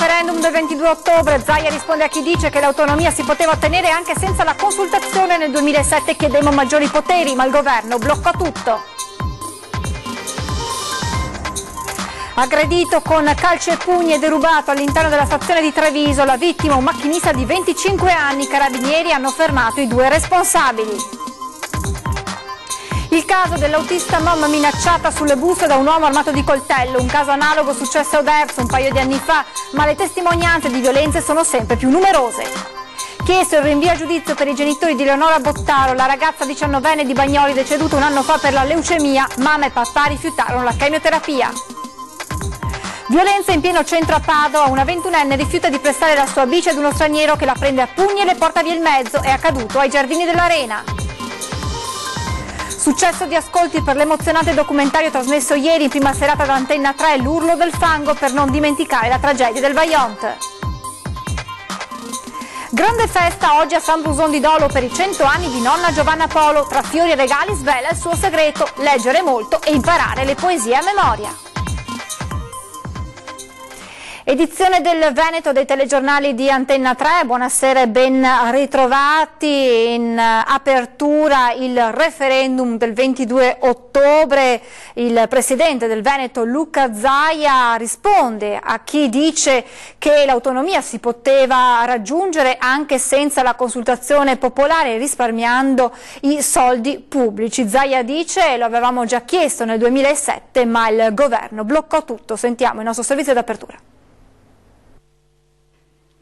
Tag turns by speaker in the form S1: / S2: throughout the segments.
S1: referendum del 22 ottobre, Zaia risponde a chi dice che l'autonomia si poteva ottenere anche senza la consultazione. Nel 2007 chiedemmo maggiori poteri, ma il governo bloccò tutto. Aggredito con calci e pugni e derubato all'interno della stazione di Treviso, la vittima un macchinista di 25 anni, i carabinieri hanno fermato i 2 responsabili. Il caso dell'autista mamma minacciata sulle buste da un uomo armato di coltello, un caso analogo successo a Oderzo un paio di anni fa, ma le testimonianze di violenze sono sempre più numerose. Chiesto il rinvio a giudizio per i genitori di Eleonora Bottaro, la ragazza 19enne di Bagnoli deceduta un anno fa per la leucemia, mamma e papà rifiutarono la chemioterapia. Violenza in pieno centro a Padova, una 21enne rifiuta di prestare la sua bici ad uno straniero che la prende a pugni e le porta via il mezzo, è accaduto ai Giardini dell'Arena. Successo di ascolti per l'emozionante documentario trasmesso ieri in prima serata da Antenna 3, l'urlo del fango per non dimenticare la tragedia del Vajont. Grande festa oggi a San Bruson di Dolo per i 100 anni di nonna Giovanna Polo, tra fiori e regali svela il suo segreto, leggere molto e imparare le poesie a memoria. Edizione del Veneto dei telegiornali di Antenna 3, buonasera e ben ritrovati. In apertura il referendum del 22 ottobre, il presidente del Veneto Luca Zaia risponde a chi dice che l'autonomia si poteva raggiungere anche senza la consultazione popolare risparmiando i soldi pubblici. Zaia dice: lo avevamo già chiesto nel 2007 ma il governo bloccò tutto. Sentiamo il nostro servizio d'apertura.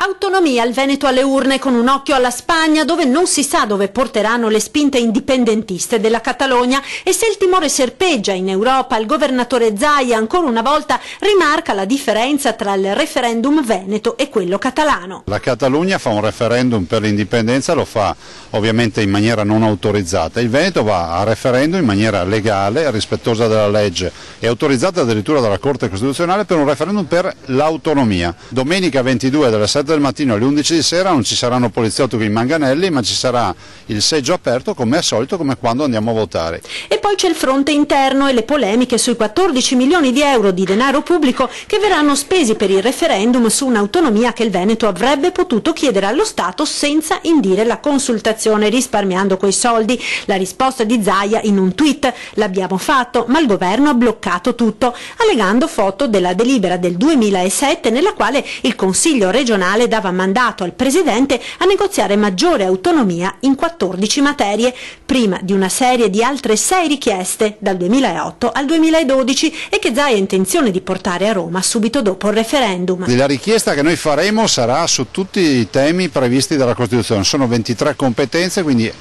S2: Autonomia, il Veneto alle urne con un occhio alla Spagna, dove non si sa dove porteranno le spinte indipendentiste della Catalogna, e se il timore serpeggia in Europa, il governatore Zaia ancora una volta rimarca la differenza tra il referendum veneto e quello catalano.
S3: La Catalogna fa un referendum per l'indipendenza, lo fa ovviamente in maniera non autorizzata. Il Veneto va a referendum in maniera legale, rispettosa della legge e autorizzata addirittura dalla Corte Costituzionale per un referendum per l'autonomia. Domenica 22 dalle 7 del mattino alle 11 di sera non ci saranno poliziotti con i manganelli, ma ci sarà il seggio aperto come al solito, come quando andiamo a votare.
S2: E poi c'è il fronte interno e le polemiche sui 14 milioni di euro di denaro pubblico che verranno spesi per il referendum su un'autonomia che il Veneto avrebbe potuto chiedere allo Stato senza indire la consultazione, risparmiando quei soldi. La risposta di Zaia in un tweet: l'abbiamo fatto, ma il governo ha bloccato tutto, allegando foto della delibera del 2007 nella quale il Consiglio regionale dava mandato al Presidente a negoziare maggiore autonomia in 14 materie, prima di una serie di altre 6 richieste dal 2008 al 2012 e che Zaia ha intenzione di portare a Roma subito dopo il referendum.
S3: La richiesta che noi faremo sarà su tutti i temi previsti dalla Costituzione, sono 23 competenze, quindi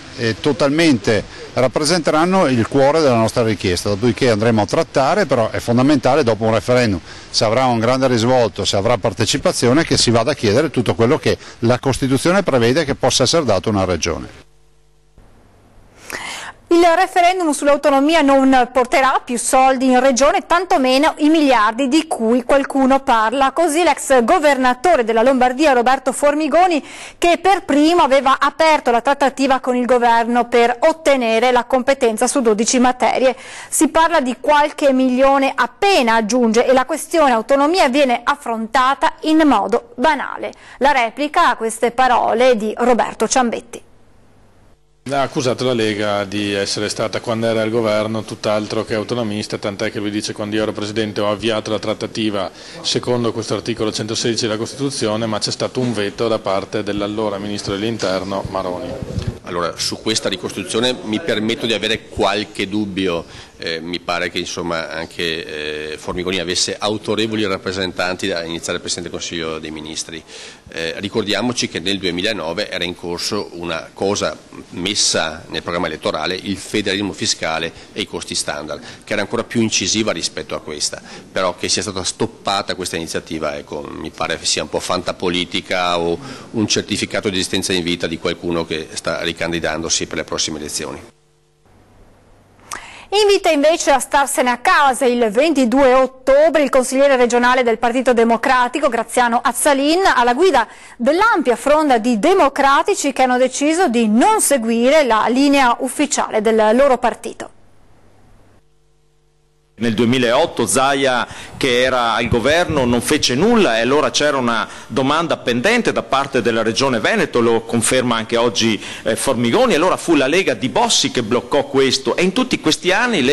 S3: totalmente rappresenteranno il cuore della nostra richiesta, dopodiché andremo a trattare, però è fondamentale dopo un referendum, se avrà un grande risvolto, se avrà partecipazione, che si vada a chiedere tutto quello che la Costituzione prevede che possa essere dato a una regione.
S1: Il referendum sull'autonomia non porterà più soldi in regione, tantomeno i miliardi di cui qualcuno parla. Così l'ex governatore della Lombardia Roberto Formigoni, che per primo aveva aperto la trattativa con il governo per ottenere la competenza su 12 materie. Si parla di qualche milione appena, aggiunge, e la questione autonomia viene affrontata in modo banale. La replica a queste parole di Roberto Ciambetti.
S4: Ha accusato la Lega di essere stata, quando era al governo, tutt'altro che autonomista, tant'è che lui dice: quando io ero Presidente ho avviato la trattativa secondo questo articolo 116 della Costituzione, ma c'è stato un veto da parte dell'allora Ministro dell'Interno Maroni.
S5: Allora, su questa ricostruzione mi permetto di avere qualche dubbio, mi pare che insomma anche Formigoni avesse autorevoli rappresentanti da iniziare il Presidente del Consiglio dei Ministri. Ricordiamoci che nel 2009 era in corso una cosa messa nel programma elettorale, il federalismo fiscale e i costi standard, che era ancora più incisiva rispetto a questa, però che sia stata stoppata questa iniziativa, ecco, mi pare sia un po' fantapolitica o un certificato di esistenza in vita di qualcuno che sta ricandidandosi per le prossime elezioni.
S1: Invita invece a starsene a casa il 22 ottobre il consigliere regionale del Partito Democratico Graziano Azzalin, alla guida dell'ampia fronda di democratici che hanno deciso di non seguire la linea ufficiale del loro partito.
S6: Nel 2008 Zaia, che era al governo, non fece nulla e allora c'era una domanda pendente da parte della Regione Veneto, lo conferma anche oggi Formigoni, allora fu la Lega di Bossi che bloccò questo e in tutti questi anni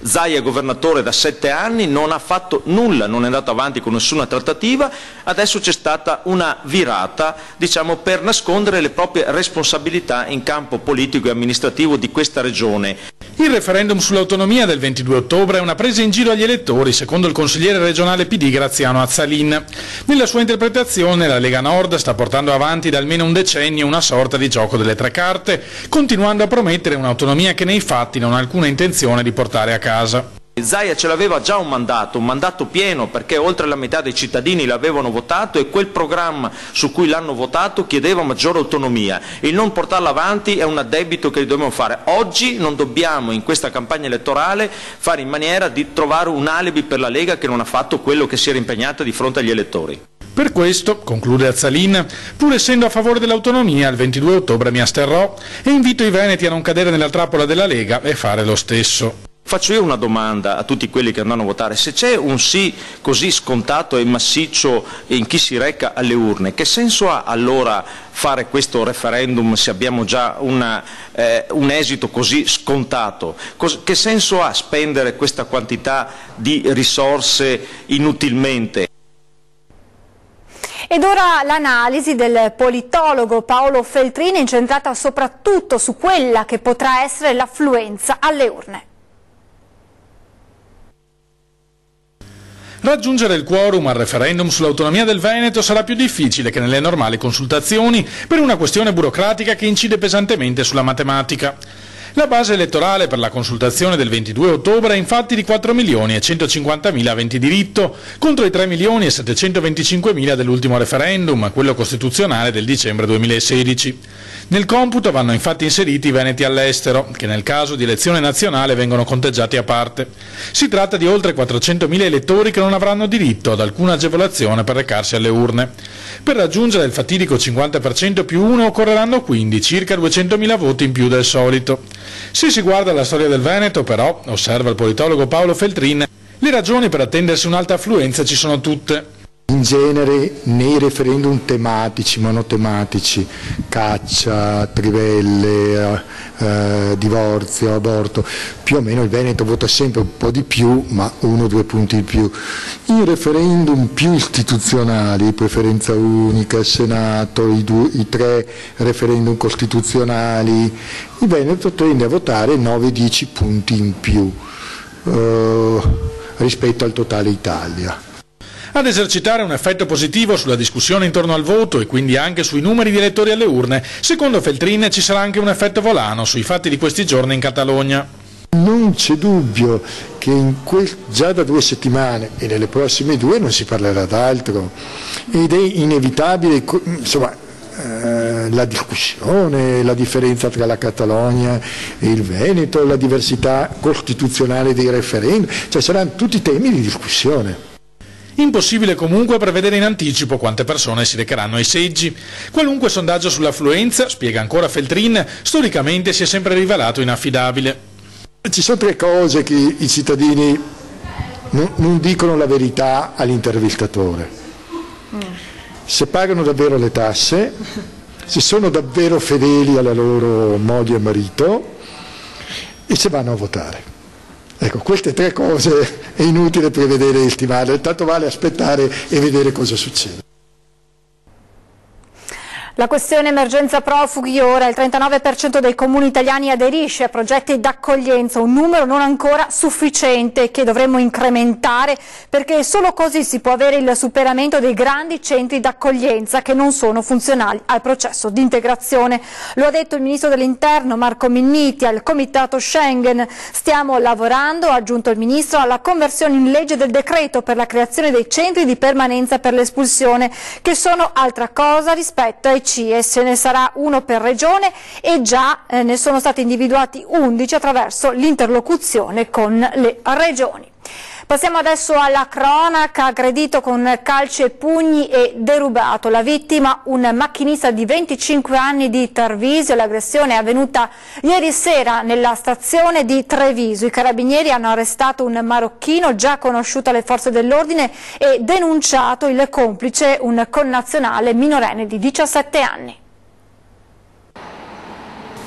S6: Zaia è governatore da 7 anni, non ha fatto nulla, non è andato avanti con nessuna trattativa, adesso c'è stata una virata, diciamo, per nascondere le proprie responsabilità in campo politico e amministrativo di questa Regione.
S4: Il referendum sull'autonomia del 22 ottobre è una presa in giro agli elettori, secondo il consigliere regionale PD Graziano Azzalin. Nella sua interpretazione la Lega Nord sta portando avanti da almeno un decennio una sorta di gioco delle tre carte, continuando a promettere un'autonomia che nei fatti non ha alcuna intenzione di portare a casa.
S6: Zaia ce l'aveva già un mandato pieno, perché oltre la metà dei cittadini l'avevano votato e quel programma su cui l'hanno votato chiedeva maggiore autonomia. Il non portarla avanti è un addebito che dobbiamo fare. Oggi non dobbiamo in questa campagna elettorale fare in maniera di trovare un alibi per la Lega che non ha fatto quello che si era impegnata di fronte agli elettori.
S4: Per questo, conclude Azzalin, pur essendo a favore dell'autonomia, il 22 ottobre mi asterrò e invito i veneti a non cadere nella trappola della Lega e fare lo stesso.
S6: Faccio io una domanda a tutti quelli che andranno a votare: se c'è un sì così scontato e massiccio in chi si reca alle urne, che senso ha allora fare questo referendum se abbiamo già un esito così scontato? Che senso ha spendere questa quantità di risorse inutilmente?
S1: Ed ora l'analisi del politologo Paolo Feltrini, incentrata soprattutto su quella che potrà essere l'affluenza alle urne.
S4: Raggiungere il quorum al referendum sull'autonomia del Veneto sarà più difficile che nelle normali consultazioni per una questione burocratica che incide pesantemente sulla matematica. La base elettorale per la consultazione del 22 ottobre è infatti di 4.150.000 aventi diritto, contro i 3.725.000 dell'ultimo referendum, quello costituzionale del dicembre 2016. Nel computo vanno infatti inseriti i veneti all'estero, che nel caso di elezione nazionale vengono conteggiati a parte. Si tratta di oltre 400.000 elettori che non avranno diritto ad alcuna agevolazione per recarsi alle urne. Per raggiungere il fatidico 50% più 1 occorreranno quindi circa 200.000 voti in più del solito. Se si guarda la storia del Veneto, però, osserva il politologo Paolo Feltrin, le ragioni per attendersi un'alta affluenza ci sono tutte.
S7: In genere nei referendum tematici, monotematici, caccia, trivelle, divorzio, aborto, più o meno il Veneto vota sempre un po' di più, ma 1 o 2 punti in più. In referendum più istituzionali, preferenza unica, Senato, i 3 referendum costituzionali, il Veneto tende a votare 9-10 punti in più rispetto al totale Italia.
S4: Ad esercitare un effetto positivo sulla discussione intorno al voto e quindi anche sui numeri di elettori alle urne, secondo Feltrin ci sarà anche un effetto volano sui fatti di questi giorni in Catalogna.
S7: Non c'è dubbio che già da 2 settimane e nelle prossime 2 non si parlerà d'altro ed è inevitabile, insomma, la discussione, la differenza tra la Catalogna e il Veneto, la diversità costituzionale dei referendum, cioè saranno tutti temi di discussione.
S4: Impossibile comunque prevedere in anticipo quante persone si recheranno ai seggi. Qualunque sondaggio sull'affluenza, spiega ancora Feltrin, storicamente si è sempre rivelato inaffidabile.
S7: Ci sono 3 cose che i cittadini non dicono la verità all'intervistatore. Se pagano davvero le tasse, se sono davvero fedeli alla loro moglie e marito e se vanno a votare. Ecco, queste 3 cose è inutile prevedere e stimare, tanto vale aspettare e vedere cosa succede.
S1: La questione emergenza profughi ora, il 39% dei comuni italiani aderisce a progetti d'accoglienza, un numero non ancora sufficiente che dovremmo incrementare perché solo così si può avere il superamento dei grandi centri d'accoglienza che non sono funzionali al processo di integrazione. Lo ha detto il ministro dell'Interno Marco Minniti al Comitato Schengen. Stiamo lavorando, ha aggiunto il ministro, alla conversione in legge del decreto per la creazione dei centri di permanenza per l'espulsione, che sono altra cosa rispetto ai CIE, ce ne sarà uno per regione e già ne sono stati individuati 11 attraverso l'interlocuzione con le regioni. Passiamo adesso alla cronaca. Aggredito con calci e pugni e derubato. La vittima, un macchinista di 25 anni di Tarvisio. L'aggressione è avvenuta ieri sera nella stazione di Treviso. I carabinieri hanno arrestato un marocchino già conosciuto alle forze dell'ordine e denunciato il complice, un connazionale minorenne di 17 anni.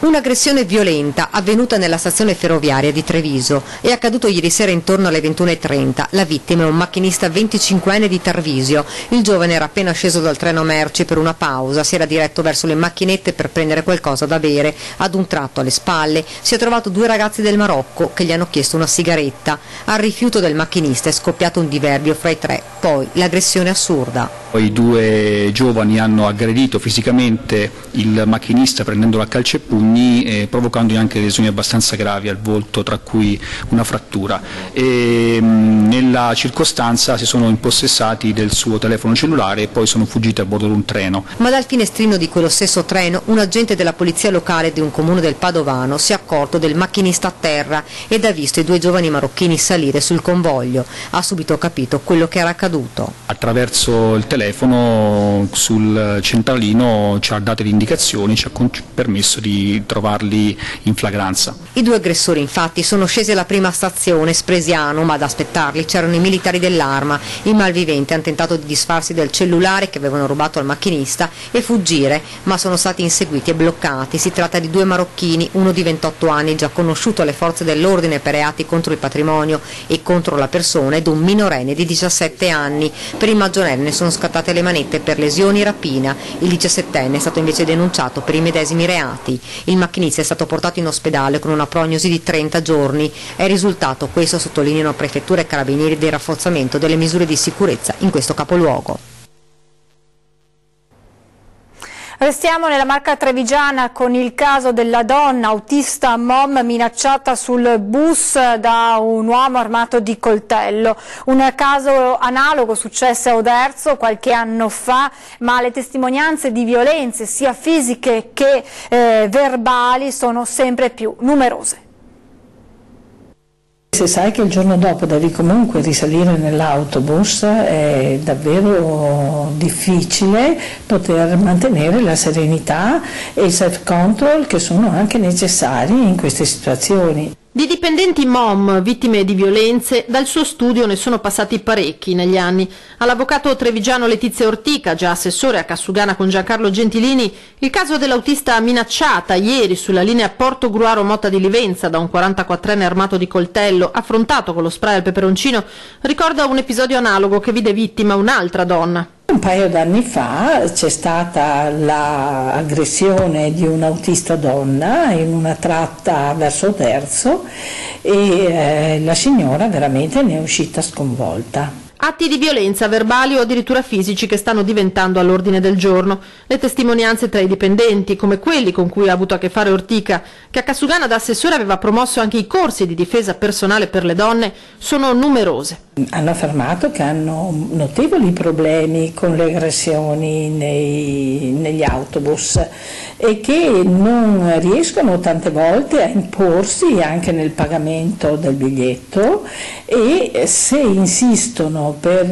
S8: Un'aggressione violenta avvenuta nella stazione ferroviaria di Treviso è accaduto ieri sera intorno alle 21:30. La vittima è un macchinista 25enne di Tarvisio. Il giovane era appena sceso dal treno merci per una pausa, si era diretto verso le macchinette per prendere qualcosa da bere. Ad un tratto alle spalle si è trovato due ragazzi del Marocco che gli hanno chiesto una sigaretta. Al rifiuto del macchinista è scoppiato un diverbio fra i tre, poi l'aggressione assurda.
S9: I due giovani hanno aggredito fisicamente il macchinista prendendolo a calci e pugni, provocandogli anche lesioni abbastanza gravi al volto, tra cui una frattura. Nella circostanza si sono impossessati del suo telefono cellulare e poi sono fuggiti a bordo di un treno.
S8: Ma dal finestrino di quello stesso treno un agente della polizia locale di un comune del Padovano si è accorto del macchinista a terra ed ha visto i due giovani marocchini salire sul convoglio. Ha subito capito quello che era accaduto.
S9: Attraverso il telefono sul centralino ci ha dato le indicazioni, ci ha permesso di trovarli in flagranza.
S8: I due aggressori infatti sono scesi alla prima stazione, Spresiano, ma ad aspettarli c'erano i militari dell'Arma. I malviventi hanno tentato di disfarsi del cellulare che avevano rubato al macchinista e fuggire, ma sono stati inseguiti e bloccati. Si tratta di due marocchini, uno di 28 anni già conosciuto alle forze dell'ordine per reati contro il patrimonio e contro la persona, ed un minorenne di 17 anni. Per il maggiorenne sono scattate le manette per lesioni e rapina. Il 17enne è stato invece denunciato per i medesimi reati. Il macchinista è stato portato in ospedale con una prognosi di 30 giorni. È risultato, questo sottolineano prefettura e carabinieri, del rafforzamento delle misure di sicurezza in questo capoluogo.
S1: Restiamo nella Marca trevigiana con il caso della donna autista mom minacciata sul bus da un uomo armato di coltello. Un caso analogo successe a Oderzo qualche anno fa, ma le testimonianze di violenze sia fisiche che verbali sono sempre più numerose.
S10: Se sai che il giorno dopo devi comunque risalire nell'autobus è davvero difficile poter mantenere la serenità e il self-control che sono anche necessari in queste situazioni.
S2: Di dipendenti MOM, vittime di violenze, dal suo studio ne sono passati parecchi negli anni. All'avvocato trevigiano Letizia Ortica, già assessore a Cassugana con Giancarlo Gentilini, il caso dell'autista minacciata ieri sulla linea Portogruaro-Motta di Livenza da un 44enne armato di coltello, affrontato con lo spray al peperoncino, ricorda un episodio analogo che vide vittima un'altra donna.
S10: Un paio d'anni fa c'è stata l'aggressione di un autista donna in una tratta verso Oderzo e la signora veramente ne è uscita sconvolta.
S2: Atti di violenza verbali o addirittura fisici che stanno diventando all'ordine del giorno. Le testimonianze tra i dipendenti, come quelli con cui ha avuto a che fare Ortica, che a Cassugana da assessore aveva promosso anche i corsi di difesa personale per le donne, sono numerose.
S10: Hanno affermato che hanno notevoli problemi con le aggressioni negli autobus e che non riescono tante volte a imporsi anche nel pagamento del biglietto e se insistono per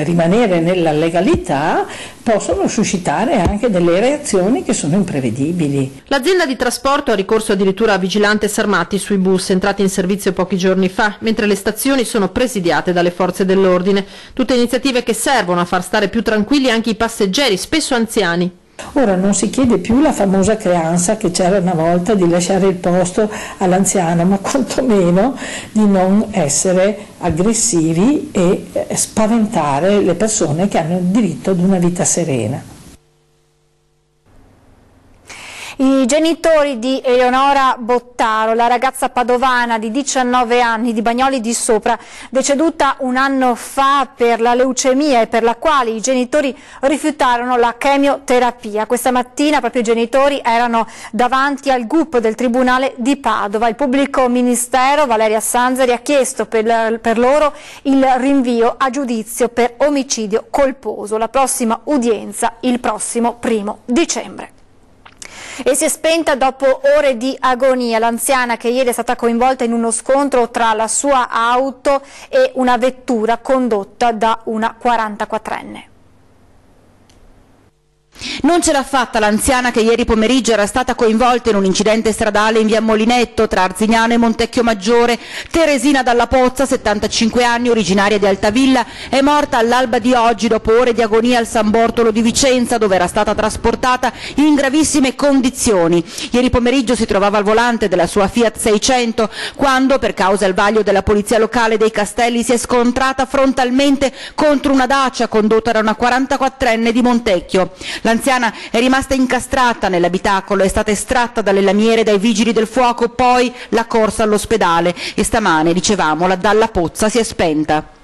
S10: rimanere nella legalità possono suscitare anche delle reazioni che sono imprevedibili.
S2: L'azienda di trasporto ha ricorso addirittura a vigilantes armati sui bus entrati in servizio pochi giorni fa, mentre le stazioni sono presidiate dalle forze dell'ordine. Tutte iniziative che servono a far stare più tranquilli anche i passeggeri, spesso anziani.
S10: Ora non si chiede più la famosa creanza che c'era una volta di lasciare il posto all'anziano, ma quantomeno di non essere aggressivi e spaventare le persone che hanno il diritto ad una vita serena.
S1: I genitori di Eleonora Bottaro, la ragazza padovana di 19 anni di Bagnoli di Sopra, deceduta un anno fa per la leucemia e per la quale i genitori rifiutarono la chemioterapia. Questa mattina proprio i genitori erano davanti al GUP del Tribunale di Padova. Il pubblico ministero, Valeria Sanzeri, ha chiesto per loro il rinvio a giudizio per omicidio colposo. La prossima udienza il prossimo 1° dicembre. e si è spenta dopo ore di agonia. L'anziana, che ieri è stata coinvolta in uno scontro tra la sua auto e una vettura condotta da una 44enne.
S11: Non ce l'ha fatta l'anziana che ieri pomeriggio era stata coinvolta in un incidente stradale in via Molinetto tra Arzignano e Montecchio Maggiore. Teresina Dalla Pozza, 75 anni, originaria di Altavilla, è morta all'alba di oggi dopo ore di agonia al San Bortolo di Vicenza, dove era stata trasportata in gravissime condizioni. Ieri pomeriggio si trovava al volante della sua Fiat 600 quando, per causa del vaglio della polizia locale dei Castelli, si è scontrata frontalmente contro una Dacia condotta da una 44enne di Montecchio. L'anziana è rimasta incastrata nell'abitacolo, è stata estratta dalle lamiere dai vigili del fuoco, poi la corsa all'ospedale e stamane, dicevamo, la Dalla Pozza si è spenta.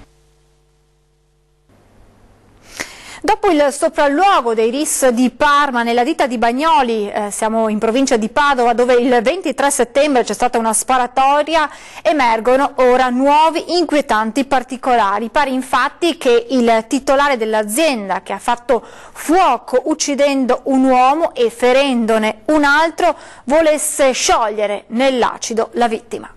S1: Dopo il sopralluogo dei RIS di Parma nella ditta di Bagnoli, siamo in provincia di Padova, dove il 23 settembre c'è stata una sparatoria, emergono ora nuovi inquietanti particolari. Pare infatti che il titolare dell'azienda, che ha fatto fuoco uccidendo un uomo e ferendone un altro, volesse sciogliere nell'acido la vittima.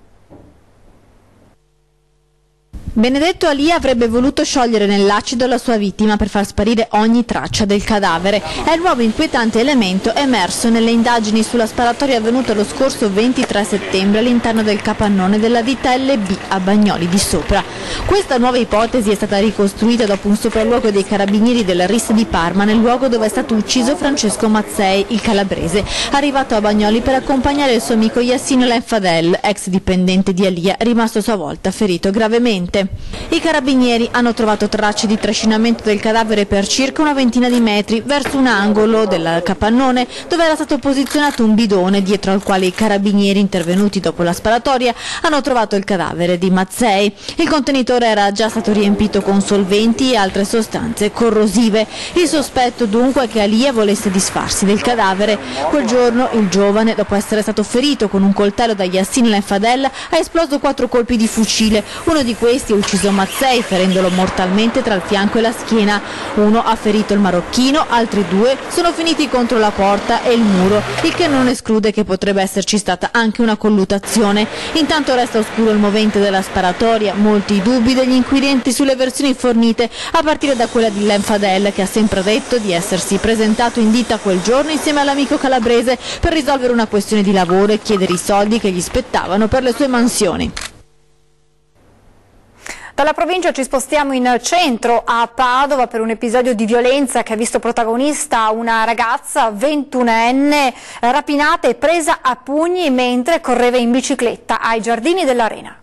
S12: Benedetto Ali avrebbe voluto sciogliere nell'acido la sua vittima per far sparire ogni traccia del cadavere. È il nuovo inquietante elemento emerso nelle indagini sulla sparatoria avvenuta lo scorso 23 settembre all'interno del capannone della ditta LB a Bagnoli di Sopra. Questa nuova ipotesi è stata ricostruita dopo un sopralluogo dei carabinieri della RIS di Parma nel luogo dove è stato ucciso Francesco Mazzei, il calabrese, arrivato a Bagnoli per accompagnare il suo amico Yassine Lenfadel, ex dipendente di Alia, rimasto a sua volta ferito gravemente. I carabinieri hanno trovato tracce di trascinamento del cadavere per circa una ventina di metri verso un angolo del capannone dove era stato posizionato un bidone, dietro al quale i carabinieri intervenuti dopo la sparatoria hanno trovato il cadavere di Mazzei. Il contenitore era già stato riempito con solventi e altre sostanze corrosive. Il sospetto dunque è che Alia volesse disfarsi del cadavere. Quel giorno il giovane, dopo essere stato ferito con un coltello da Yassine Lenfadel, ha esploso 4 colpi di fucile. Uno di questi ha ucciso Mazzei, ferendolo mortalmente tra il fianco e la schiena. Uno ha ferito il marocchino, altri 2 sono finiti contro la porta e il muro, il che non esclude che potrebbe esserci stata anche una colluttazione. Intanto resta oscuro il movente della sparatoria, molti dubbi degli inquirenti sulle versioni fornite, a partire da quella di Lenfadel, che ha sempre detto di essersi presentato in ditta quel giorno insieme all'amico calabrese per risolvere una questione di lavoro e chiedere i soldi che gli spettavano per le sue mansioni.
S1: Dalla provincia ci spostiamo in centro a Padova per un episodio di violenza che ha visto protagonista una ragazza 21enne rapinata e presa a pugni mentre correva in bicicletta ai giardini dell'Arena.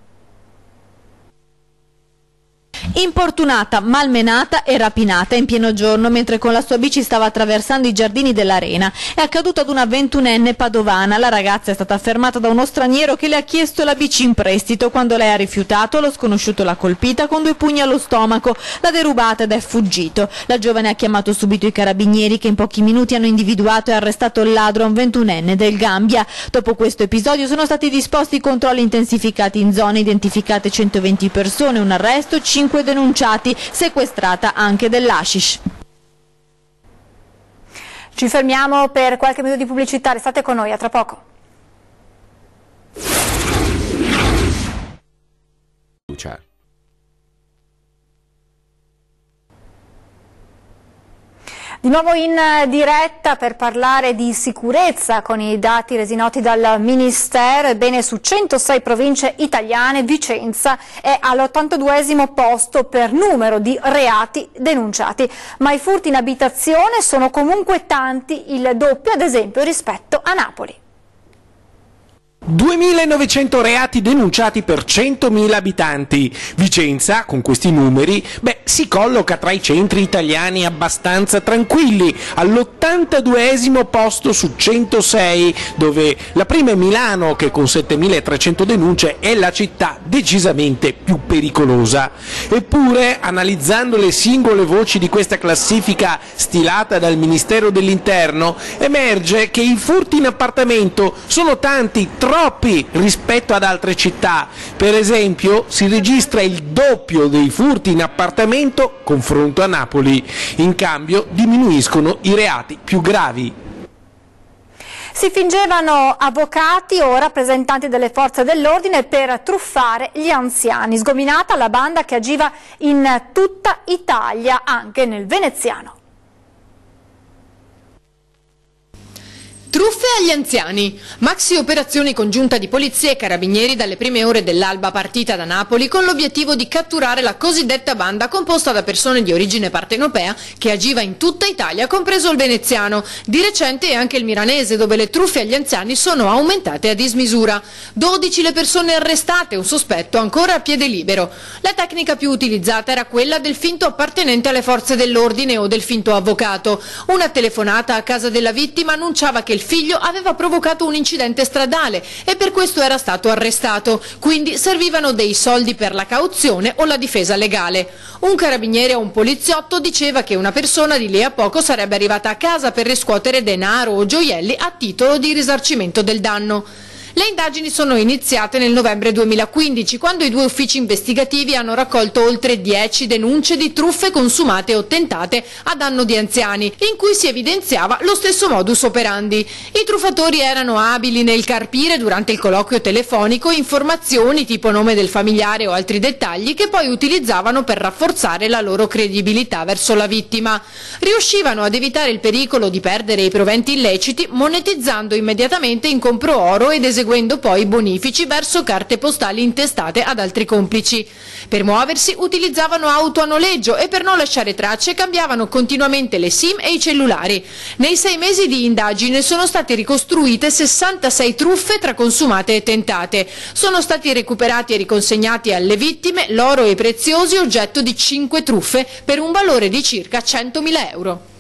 S12: Importunata, malmenata e rapinata in pieno giorno mentre con la sua bici stava attraversando i giardini dell'Arena. È accaduto ad una 21enne padovana. La ragazza è stata fermata da uno straniero che le ha chiesto la bici in prestito. Quando lei ha rifiutato, lo sconosciuto l'ha colpita con 2 pugni allo stomaco, l'ha derubata ed è fuggito. La giovane ha chiamato subito i carabinieri, che in pochi minuti hanno individuato e arrestato il ladro, un 21enne del Gambia. Dopo questo episodio sono stati disposti controlli intensificati in zone, identificate 120 persone, un arresto, 5 denunciati, sequestrata anche dell'hashish.
S1: Ci fermiamo per qualche minuto di pubblicità, restate con noi, a tra poco. Di nuovo in diretta per parlare di sicurezza con i dati resi noti dal Ministero. Ebbene, su 106 province italiane Vicenza è all'82° posto per numero di reati denunciati, ma i furti in abitazione sono comunque tanti, il doppio ad esempio rispetto a Napoli.
S13: 2.900 reati denunciati per 100.000 abitanti. Vicenza, con questi numeri, si colloca tra i centri italiani abbastanza tranquilli, all'82° posto su 106, dove la prima è Milano, che con 7.300 denunce è la città decisamente più pericolosa. Eppure, analizzando le singole voci di questa classifica stilata dal Ministero dell'Interno, emerge che i furti in appartamento sono tanti, troppi rispetto ad altre città. Per esempio si registra il doppio dei furti in appartamento confronto a Napoli. In cambio diminuiscono i reati più gravi.
S1: Si fingevano avvocati o rappresentanti delle forze dell'ordine per truffare gli anziani. Sgominata la banda che agiva in tutta Italia, anche nel veneziano.
S14: Truffe agli anziani. Maxi operazione congiunta di polizia e carabinieri dalle prime ore dell'alba partita da Napoli con l'obiettivo di catturare la cosiddetta banda composta da persone di origine partenopea che agiva in tutta Italia, compreso il veneziano. Di recente anche il milanese, dove le truffe agli anziani sono aumentate a dismisura. 12 le persone arrestate, un sospetto ancora a piede libero. La tecnica più utilizzata era quella del finto appartenente alle forze dell'ordine o del finto avvocato. Una telefonata a casa della vittima annunciava che il figlio aveva provocato un incidente stradale e per questo era stato arrestato, quindi servivano dei soldi per la cauzione o la difesa legale. Un carabiniere o un poliziotto diceva che una persona di lì a poco sarebbe arrivata a casa per riscuotere denaro o gioielli a titolo di risarcimento del danno. Le indagini sono iniziate nel novembre 2015, quando i due uffici investigativi hanno raccolto oltre 10 denunce di truffe consumate o tentate a danno di anziani, in cui si evidenziava lo stesso modus operandi. I truffatori erano abili nel carpire durante il colloquio telefonico informazioni tipo nome del familiare o altri dettagli che poi utilizzavano per rafforzare la loro credibilità verso la vittima. Riuscivano ad evitare il pericolo di perdere i proventi illeciti monetizzando immediatamente in compro oro ed eseguendo poi bonifici verso carte postali intestate ad altri complici. Per muoversi utilizzavano auto a noleggio e per non lasciare tracce cambiavano continuamente le SIM e i cellulari. Nei 6 mesi di indagine sono state ricostruite 66 truffe tra consumate e tentate. Sono stati recuperati e riconsegnati alle vittime l'oro e i preziosi oggetto di 5 truffe per un valore di circa 100.000 euro.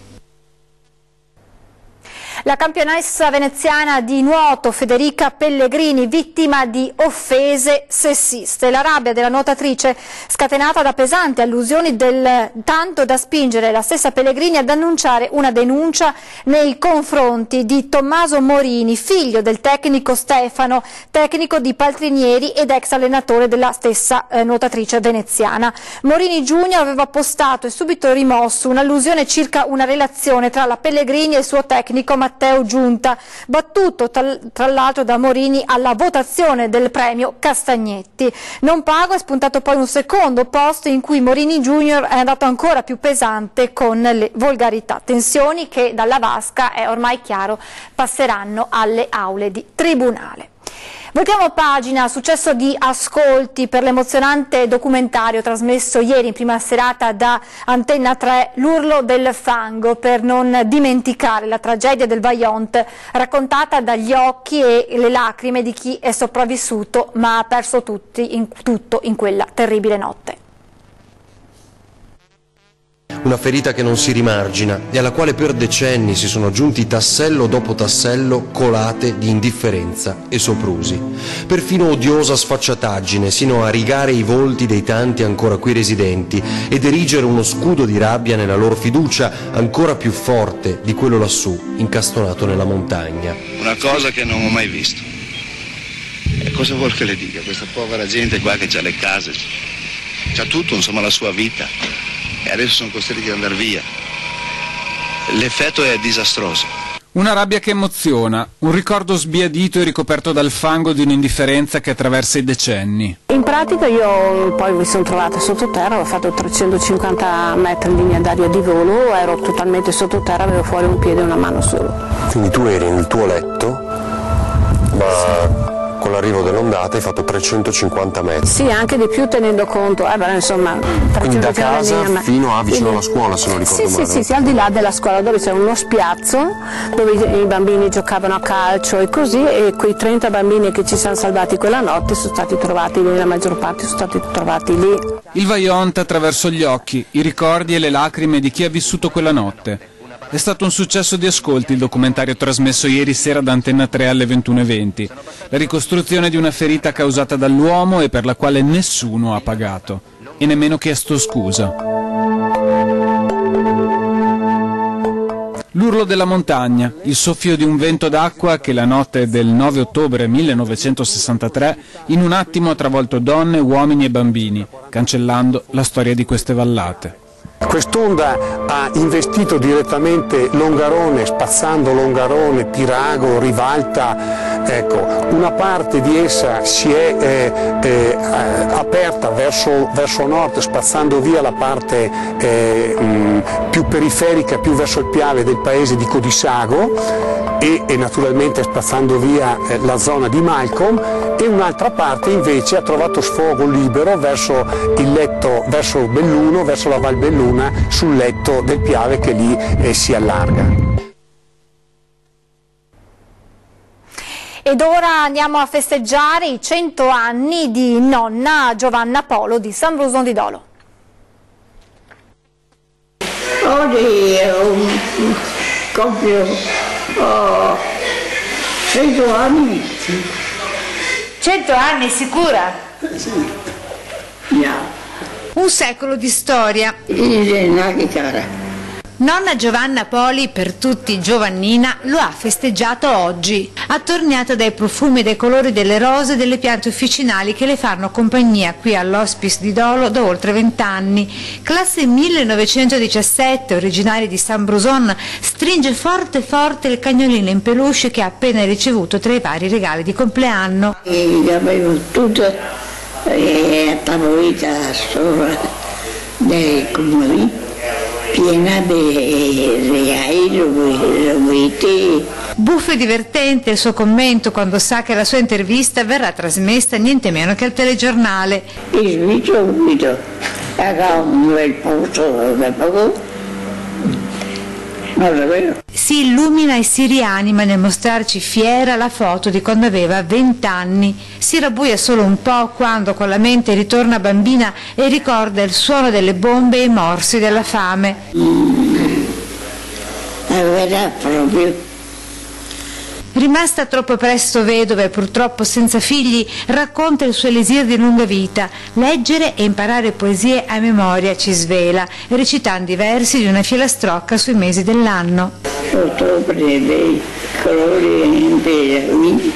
S1: La campionessa veneziana di nuoto Federica Pellegrini, vittima di offese sessiste. La rabbia della nuotatrice, scatenata da pesanti allusioni, tanto da spingere la stessa Pellegrini ad annunciare una denuncia nei confronti di Tommaso Morini, figlio del tecnico Stefano, tecnico di Paltrinieri ed ex allenatore della stessa nuotatrice veneziana. Morini Junior aveva postato e subito rimosso un'allusione circa una relazione tra la Pellegrini e il suo tecnico Matteo Giunta, battuto tra l'altro da Morini alla votazione del premio Castagnetti. Non pago è spuntato poi un secondo post in cui Morini Junior è andato ancora più pesante con le volgarità, tensioni che dalla vasca, è ormai chiaro, passeranno alle aule di tribunale. Voltiamo pagina, successo di ascolti per l'emozionante documentario trasmesso ieri in prima serata da Antenna 3, L'urlo del fango, per non dimenticare la tragedia del Vajont, raccontata dagli occhi e le lacrime di chi è sopravvissuto ma ha perso tutto in quella terribile notte.
S15: Una ferita che non si rimargina e alla quale per decenni si sono aggiunti tassello dopo tassello colate di indifferenza e soprusi. Perfino odiosa sfacciataggine sino a rigare i volti dei tanti ancora qui residenti ed erigere uno scudo di rabbia nella loro fiducia ancora più forte di quello lassù, incastonato nella montagna.
S16: Una cosa che non ho mai visto. E cosa vuol che le dica? Questa povera gente qua che ha le case, c'ha tutto, insomma, la sua vita. E adesso sono costretti ad andare via. L'effetto è disastroso.
S17: Una rabbia che emoziona, un ricordo sbiadito e ricoperto dal fango di un'indifferenza che attraversa i decenni.
S18: In pratica io poi mi sono trovata sottoterra, ho fatto 350 metri in linea d'aria di volo, ero totalmente sottoterra, avevo fuori un piede e una mano solo.
S15: Quindi tu eri nel tuo letto, ma con l'arrivo dell'ondata hai fatto 350 metri.
S18: Sì, anche di più tenendo conto, insomma...
S15: Quindi da casa fino a vicino alla scuola, se non ricordo male.
S18: Sì, al di là della scuola, dove c'è uno spiazzo, dove i bambini giocavano a calcio e così, e quei 30 bambini che ci siamo salvati quella notte sono stati trovati lì, la maggior parte sono stati trovati lì.
S17: Il Vajont attraverso gli occhi, i ricordi e le lacrime di chi ha vissuto quella notte. È stato un successo di ascolti il documentario trasmesso ieri sera da Antenna 3 alle 21:20. La ricostruzione di una ferita causata dall'uomo e per la quale nessuno ha pagato e nemmeno chiesto scusa. L'urlo della montagna, il soffio di un vento d'acqua che la notte del 9 ottobre 1963 in un attimo ha travolto donne, uomini e bambini, cancellando la storia di queste vallate.
S19: Quest'onda ha investito direttamente Longarone, spazzando Longarone, Pirago, Rivalta. Ecco, una parte di essa si è aperta verso nord, spazzando via la parte più periferica, più verso il Piave del paese di Codissago e naturalmente spazzando via la zona di Malcolm, e un'altra parte invece ha trovato sfogo libero verso il letto, verso Belluno, verso la Val Belluna, sul letto del Piave che lì si allarga.
S1: Ed ora andiamo a festeggiare i 100 anni di nonna Giovanna Polo di San Brusone di Dolo.
S20: Oggi compio 100 anni.
S11: 100 anni, sicura?
S20: Sì. Yeah.
S14: Un secolo di storia.
S20: Cara.
S14: Nonna Giovanna Poli, per tutti Giovannina, lo ha festeggiato oggi, attorniata dai profumi e dai colori delle rose e delle piante officinali che le fanno compagnia qui all'Hospice di Dolo da oltre 20 anni. Classe 1917, originaria di San Brusone, stringe forte forte il cagnolino in peluche che ha appena ricevuto tra i vari regali di compleanno.
S20: Avevo tutto tavolita sopra dei comodi, piena di regali.
S14: Buffo e divertente il suo commento quando sa che la sua intervista verrà trasmessa niente meno che al telegiornale.
S20: Subito, un bel posto,
S14: si illumina e si rianima nel mostrarci fiera la foto di quando aveva 20 anni. Si rabbuia solo un po' quando con la mente ritorna bambina e ricorda il suono delle bombe e i morsi della fame.
S20: Proprio.
S14: Rimasta troppo presto vedova e purtroppo senza figli, racconta il suo elisir di lunga vita. Leggere e imparare poesie a memoria, ci svela, recitando i versi di una filastrocca sui mesi dell'anno.
S20: Ottobre dei colori,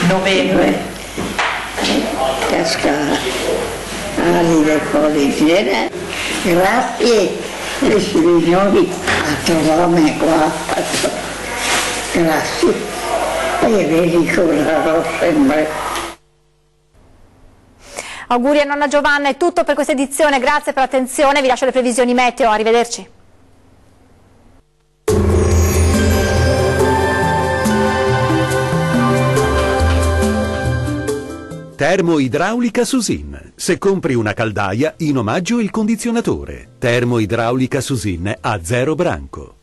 S11: novembre,
S20: casca ali del Polizia, grazie ai signori a trovarmi qua, grazie. E vedi cosa sempre.
S1: Auguri a nonna Giovanna, è tutto per questa edizione, grazie per l'attenzione, vi lascio le previsioni meteo, arrivederci.
S21: Termoidraulica Susin. Se compri una caldaia, in omaggio il condizionatore. Termoidraulica Susin a 0 branco.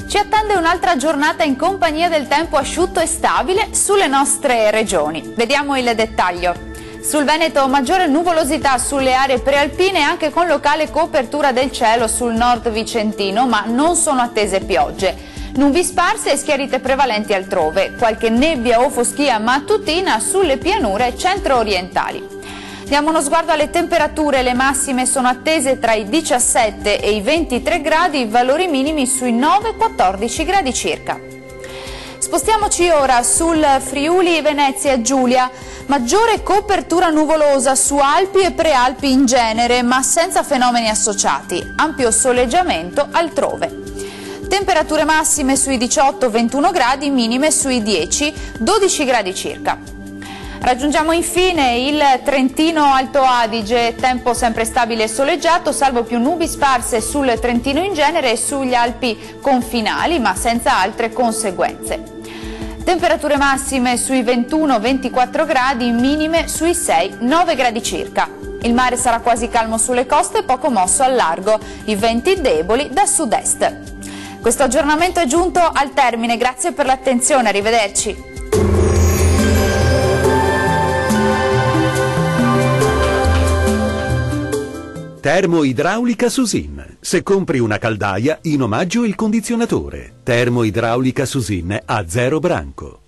S22: Ci attende un'altra giornata in compagnia del tempo asciutto e stabile sulle nostre regioni. Vediamo il dettaglio. Sul Veneto maggiore nuvolosità sulle aree prealpine anche con locale copertura del cielo sul nord vicentino, ma non sono attese piogge. Nubi sparse e schiarite prevalenti altrove, qualche nebbia o foschia mattutina sulle pianure centro-orientali. Diamo uno sguardo alle temperature, le massime sono attese tra i 17 e i 23 gradi, valori minimi sui 9-14 gradi circa. Spostiamoci ora sul Friuli Venezia Giulia, maggiore copertura nuvolosa su Alpi e Prealpi in genere, ma senza fenomeni associati, ampio soleggiamento altrove. Temperature massime sui 18-21 gradi, minime sui 10-12 gradi circa. Raggiungiamo infine il Trentino Alto Adige, tempo sempre stabile e soleggiato, salvo più nubi sparse sul Trentino in genere e sugli Alpi confinali, ma senza altre conseguenze. Temperature massime sui 21-24 gradi, minime sui 6-9 gradi circa. Il mare sarà quasi calmo sulle coste e poco mosso al largo, i venti deboli da sud-est. Questo aggiornamento è giunto al termine, grazie per l'attenzione, arrivederci.
S21: Termoidraulica Susin. Se compri una caldaia, in omaggio il condizionatore. Termoidraulica Susin a 0 branco.